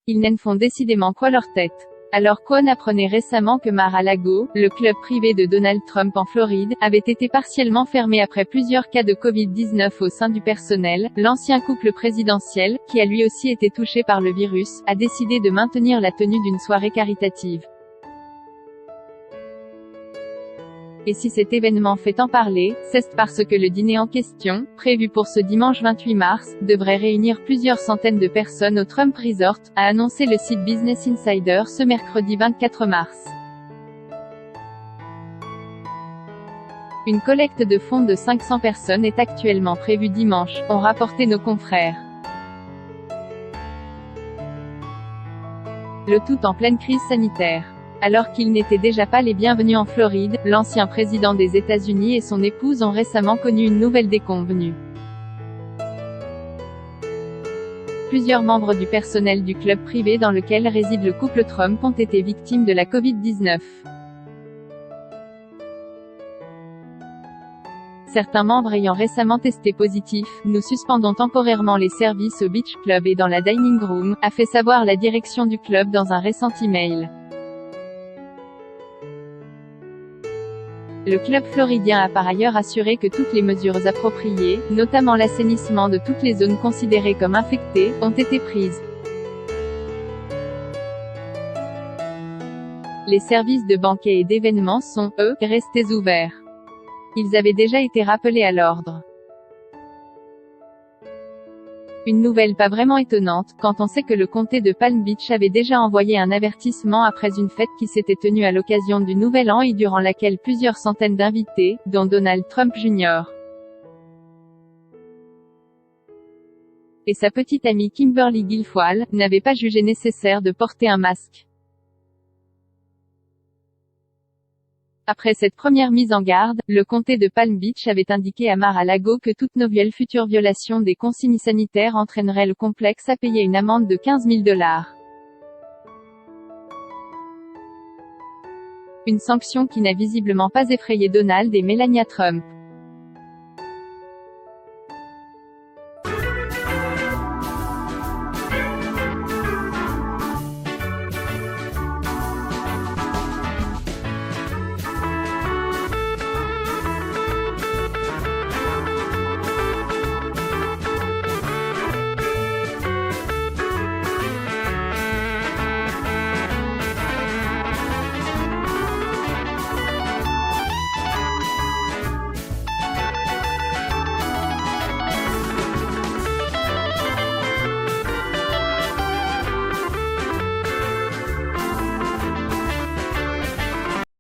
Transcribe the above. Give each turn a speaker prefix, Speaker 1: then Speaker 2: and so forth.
Speaker 1: Ils n'en font décidément quoi leur tête. Alors Kwon apprenait récemment que Mar-a-Lago, le club privé de Donald Trump en Floride, avait été partiellement fermé après plusieurs cas de Covid-19 au sein du personnel. L'ancien couple présidentiel, qui a lui aussi été touché par le virus, a décidé de maintenir la tenue d'une soirée caritative. Et si cet événement fait en parler, c'est parce que le dîner en question, prévu pour ce dimanche 28 mars, devrait réunir plusieurs centaines de personnes au Trump Resort, a annoncé le site Business Insider ce mercredi 24 mars. Une collecte de fonds de 500 personnes est actuellement prévue dimanche, ont rapporté nos confrères. Le tout en pleine crise sanitaire. Alors qu'ils n'étaient déjà pas les bienvenus en Floride, l'ancien président des États-Unis et son épouse ont récemment connu une nouvelle déconvenue. Plusieurs membres du personnel du club privé dans lequel réside le couple Trump ont été victimes de la Covid-19. Certains membres ayant récemment testé positif, nous suspendons temporairement les services au Beach Club et dans la Dining Room, a fait savoir la direction du club dans un récent email. Le club floridien a par ailleurs assuré que toutes les mesures appropriées, notamment l'assainissement de toutes les zones considérées comme infectées, ont été prises. Les services de banquet et d'événements sont, eux, restés ouverts. Ils avaient déjà été rappelés à l'ordre. Une nouvelle pas vraiment étonnante, quand on sait que le comté de Palm Beach avait déjà envoyé un avertissement après une fête qui s'était tenue à l'occasion du Nouvel An et durant laquelle plusieurs centaines d'invités, dont Donald Trump Jr. et sa petite amie Kimberly Guilfoyle, n'avaient pas jugé nécessaire de porter un masque. Après cette première mise en garde, le comté de Palm Beach avait indiqué à Mar-a-Lago que toute nouvelle future violation des consignes sanitaires entraînerait le complexe à payer une amende de $15 000. Une sanction qui n'a visiblement pas effrayé Donald et Melania Trump.